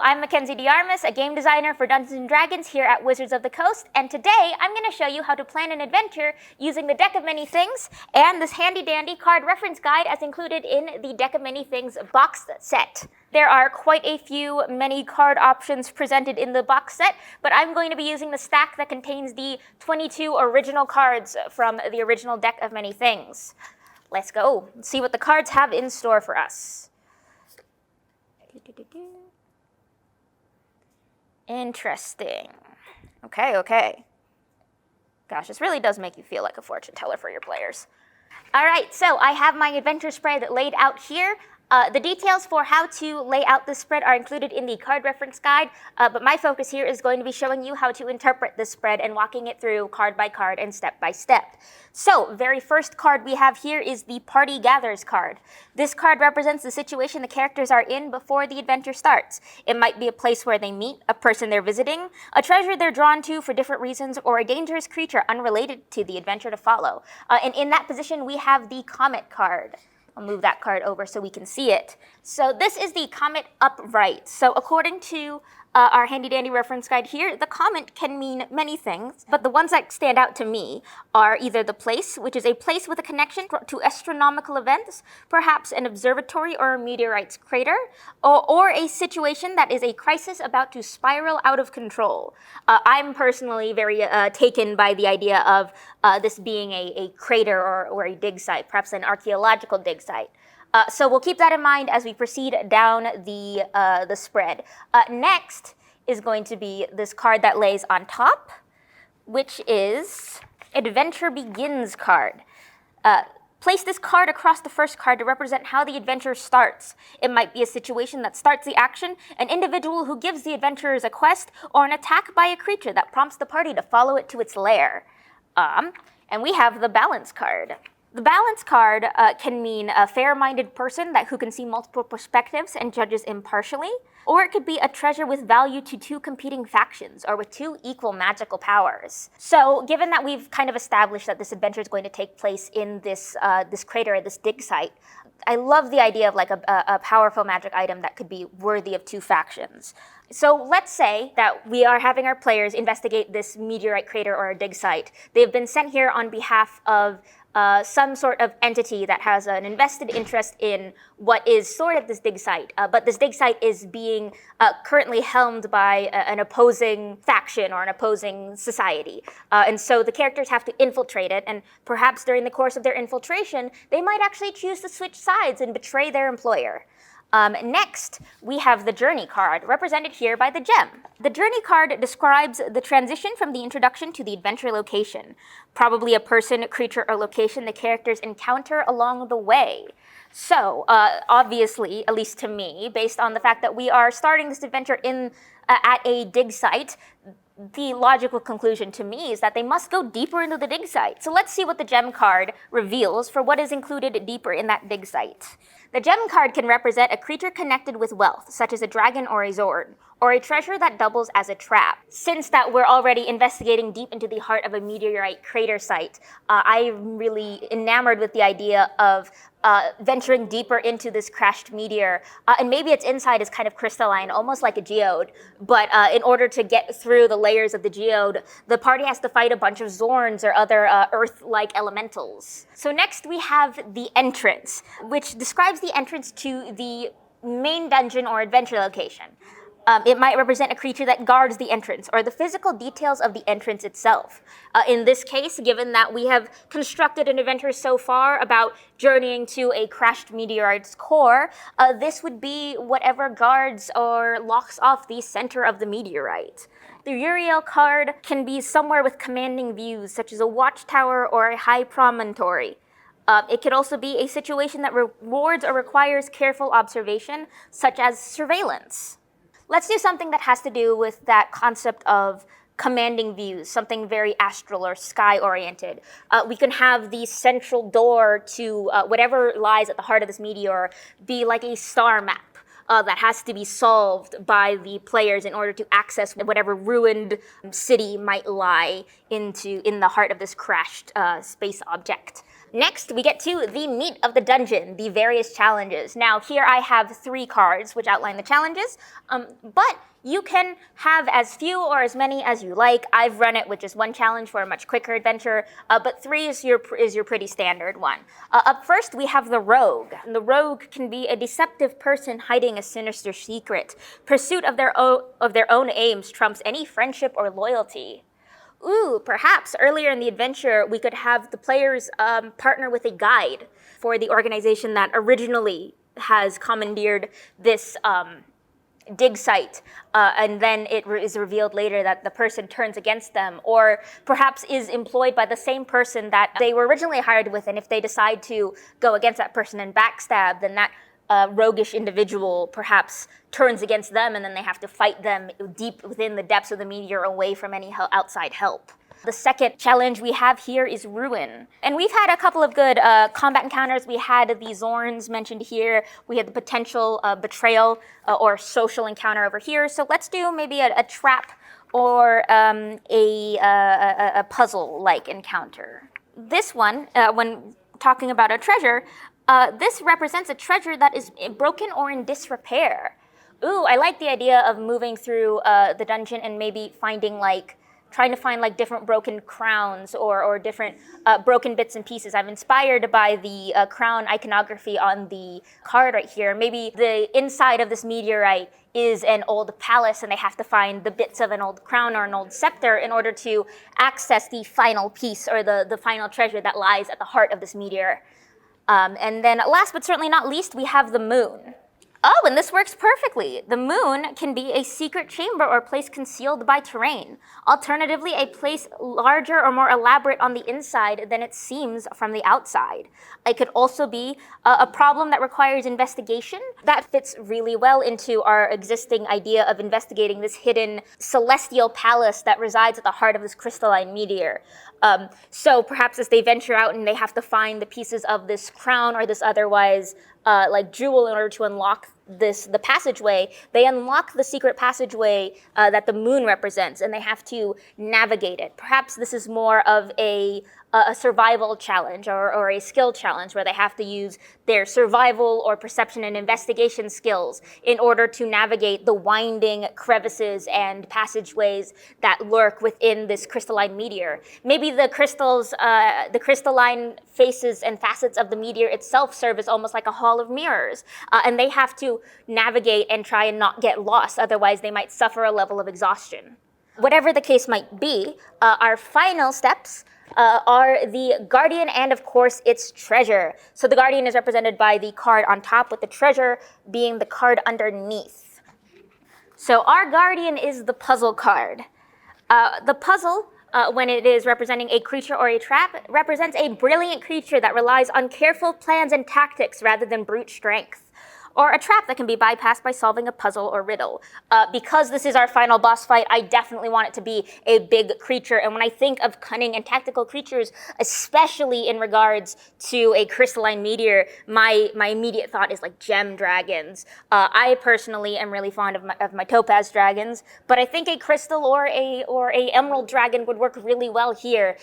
I'm Mackenzie DeArmas, a game designer for Dungeons & Dragons here at Wizards of the Coast, and today I'm going to show you how to plan an adventure using the Deck of Many Things and this handy-dandy card reference guide as included in the Deck of Many Things box set. There are quite a few many card options presented in the box set, but I'm going to be using the stack that contains the 22 original cards from the original Deck of Many Things. Let's go and see what the cards have in store for us. Interesting. Okay. Gosh, this really does make you feel like a fortune teller for your players. All right, so I have my adventure spread laid out here. The details for how to lay out this spread are included in the card reference guide, but my focus here is going to be showing you how to interpret this spread and walking it through card by card and step by step. So, very first card we have here is the Party Gathers card. This card represents the situation the characters are in before the adventure starts. It might be a place where they meet, a person they're visiting, a treasure they're drawn to for different reasons, or a dangerous creature unrelated to the adventure to follow. And in that position, we have the Comet card. I'll move that card over so we can see it. So this is the Comet upright. So according to our handy-dandy reference guide here, the comet can mean many things, but the ones that stand out to me are either the place, which is a place with a connection to astronomical events, perhaps an observatory or a meteorite's crater, or a situation that is a crisis about to spiral out of control. I'm personally very taken by the idea of this being a crater or a dig site, perhaps an archaeological dig site. So we'll keep that in mind as we proceed down the spread. Next is going to be this card that lays on top, which is Adventure Begins card. Place this card across the first card to represent how the adventure starts. It might be a situation that starts the action, an individual who gives the adventurers a quest, or an attack by a creature that prompts the party to follow it to its lair. And we have the Balance card. The Balance card can mean a fair-minded person who can see multiple perspectives and judges impartially, or it could be a treasure with value to two competing factions or with two equal magical powers. So given that we've kind of established that this adventure is going to take place in this crater, this dig site, I love the idea of like a powerful magic item that could be worthy of two factions. So let's say that we are having our players investigate this meteorite crater or a dig site. They've been sent here on behalf of some sort of entity that has an invested interest in what is stored at this dig site. But this dig site is being currently helmed by an opposing faction or an opposing society. And so the characters have to infiltrate it, and perhaps during the course of their infiltration, they might actually choose to switch sides and betray their employer. Next, we have the Journey card, represented here by the gem. The Journey card describes the transition from the introduction to the adventure location, probably a person, creature, or location the characters encounter along the way. So, obviously, at least to me, based on the fact that we are starting this adventure at a dig site, the logical conclusion to me is that they must go deeper into the dig site. So let's see what the gem card reveals for what is included deeper in that dig site. The gem card can represent a creature connected with wealth, such as a dragon or a zord, or a treasure that doubles as a trap. Since that we're already investigating deep into the heart of a meteorite crater site, I'm really enamored with the idea of venturing deeper into this crashed meteor. And maybe its inside is kind of crystalline, almost like a geode. But in order to get through the layers of the geode, the party has to fight a bunch of zorns or other earth-like elementals. So next we have the entrance, which describes the entrance to the main dungeon or adventure location. It might represent a creature that guards the entrance, or the physical details of the entrance itself. In this case, given that we have constructed an adventure so far about journeying to a crashed meteorite's core, this would be whatever guards or locks off the center of the meteorite. The Uriel card can be somewhere with commanding views, such as a watchtower or a high promontory. It could also be a situation that rewards or requires careful observation, such as surveillance. Let's do something that has to do with that concept of commanding views, something very astral or sky-oriented. We can have the central door to whatever lies at the heart of this meteor be like a star map that has to be solved by the players in order to access whatever ruined city might lie in the heart of this crashed space object. Next, we get to the meat of the dungeon, the various challenges. Now, here I have 3 cards which outline the challenges, but you can have as few or as many as you like. I've run it with just 1 challenge for a much quicker adventure, but 3 is your pretty standard one. Up first, we have the rogue. And the rogue can be a deceptive person hiding a sinister secret. Pursuit of their own aims trumps any friendship or loyalty. Ooh, perhaps earlier in the adventure, we could have the players partner with a guide for the organization that originally has commandeered this dig site, and then it is revealed later that the person turns against them, or perhaps is employed by the same person that they were originally hired with, and if they decide to go against that person and backstab, then that roguish individual perhaps turns against them, and then they have to fight them deep within the depths of the meteor away from any outside help. The second challenge we have here is Ruin. And we've had a couple of good combat encounters. We had the Zorns mentioned here. We had the potential betrayal or social encounter over here. So let's do maybe a trap or a puzzle-like encounter. This one, when talking about a treasure, this represents a treasure that is broken or in disrepair. Ooh, I like the idea of moving through the dungeon and maybe trying to find different broken crowns or different broken bits and pieces. I'm inspired by the crown iconography on the card right here. Maybe the inside of this meteorite is an old palace and they have to find the bits of an old crown or an old scepter in order to access the final piece or the final treasure that lies at the heart of this meteor. And then last but certainly not least, we have the moon. Oh, and this works perfectly. The moon can be a secret chamber or place concealed by terrain. Alternatively, a place larger or more elaborate on the inside than it seems from the outside. It could also be a problem that requires investigation. That fits really well into our existing idea of investigating this hidden celestial palace that resides at the heart of this crystalline meteor. So perhaps as they venture out and they have to find the pieces of this crown or this otherwise jewel in order to unlock the passageway, they unlock the secret passageway that the moon represents, and they have to navigate it. Perhaps this is more of a survival challenge or a skill challenge where they have to use their survival or perception and investigation skills in order to navigate the winding crevices and passageways that lurk within this crystalline meteor. Maybe the crystalline faces and facets of the meteor itself serve as almost like a hall of mirrors, and they have to navigate and try and not get lost, otherwise they might suffer a level of exhaustion. Whatever the case might be, our final steps are the Guardian and, of course, its treasure. So the Guardian is represented by the card on top, with the treasure being the card underneath. So our Guardian is the puzzle card. The puzzle, when it is representing a creature or a trap, represents a brilliant creature that relies on careful plans and tactics rather than brute strength. Or a trap that can be bypassed by solving a puzzle or riddle. Because this is our final boss fight, I definitely want it to be a big creature. And when I think of cunning and tactical creatures, especially in regards to a crystalline meteor, my immediate thought is like gem dragons. I personally am really fond of my topaz dragons, but I think a crystal or a emerald dragon would work really well here.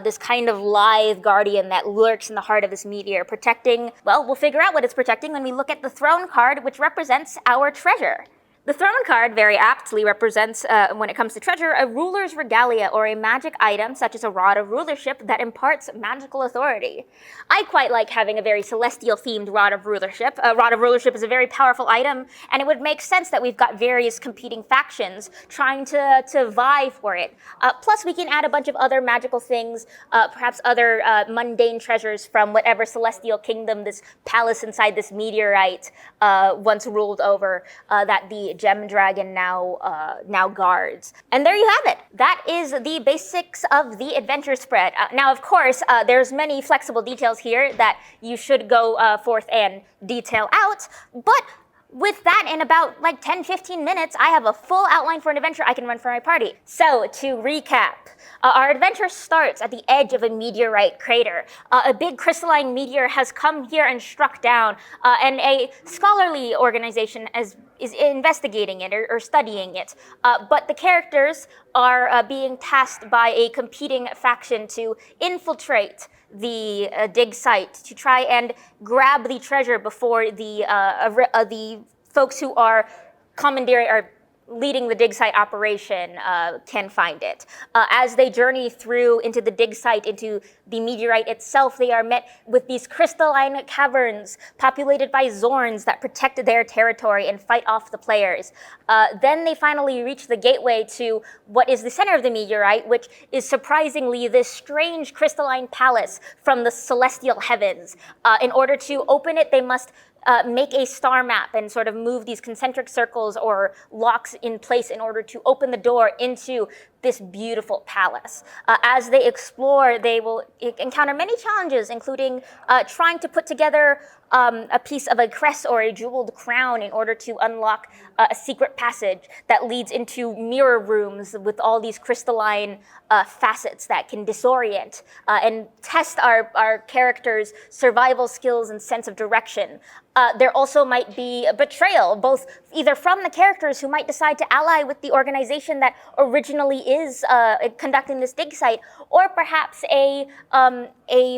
This kind of lithe guardian that lurks in the heart of this meteor, protecting, well, we'll figure out what it's protecting when we look at the throne card, which represents our treasure. The throne card very aptly represents, when it comes to treasure, a ruler's regalia or a magic item such as a rod of rulership that imparts magical authority. I quite like having a very celestial themed rod of rulership. A rod of rulership is a very powerful item, and it would make sense that we've got various competing factions trying to vie for it. Plus we can add a bunch of other magical things, perhaps other mundane treasures from whatever celestial kingdom this palace inside this meteorite once ruled over, that the gem dragon now guards. And there you have it. That is the basics of the adventure spread. Now, of course, there's many flexible details here that you should go forth and detail out, but with that, in about 10-15 minutes, I have a full outline for an adventure I can run for my party. So, to recap, our adventure starts at the edge of a meteorite crater. A big crystalline meteor has come here and struck down, and a scholarly organization is investigating it or studying it. But the characters are being tasked by a competing faction to infiltrate the dig site to try and grab the treasure before the folks who are commandeering or leading the dig site operation can find it. As they journey through into the dig site, into the meteorite itself, they are met with these crystalline caverns populated by Zorns that protect their territory and fight off the players. Then they finally reach the gateway to what is the center of the meteorite, which is surprisingly this strange crystalline palace from the celestial heavens. In order to open it, they must make a star map and sort of move these concentric circles or locks in place in order to open the door into this beautiful palace. As they explore, they will encounter many challenges, including trying to put together a piece of a crest or a jeweled crown in order to unlock a secret passage that leads into mirror rooms with all these crystalline facets that can disorient and test our characters' survival skills and sense of direction. There also might be a betrayal, both either from the characters who might decide to ally with the organization that originally is conducting this dig site, or perhaps a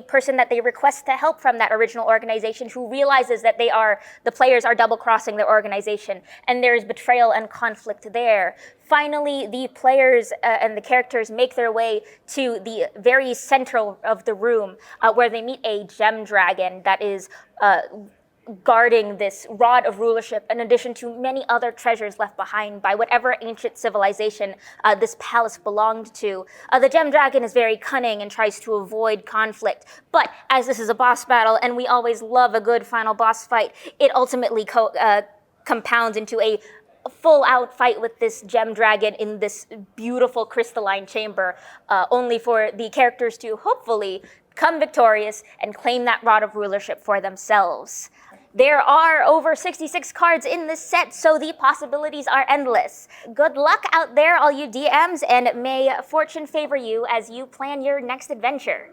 person that they request to help from that original organization who realizes that the players are double-crossing their organization, and there is betrayal and conflict there. Finally, the players and the characters make their way to the very center of the room, where they meet a gem dragon that is guarding this rod of rulership, in addition to many other treasures left behind by whatever ancient civilization this palace belonged to. The gem dragon is very cunning and tries to avoid conflict, but as this is a boss battle, and we always love a good final boss fight, it ultimately compounds into a full-out fight with this gem dragon in this beautiful crystalline chamber, only for the characters to hopefully come victorious and claim that rod of rulership for themselves. There are over 66 cards in this set, so the possibilities are endless. Good luck out there, all you DMs, and may fortune favor you as you plan your next adventure.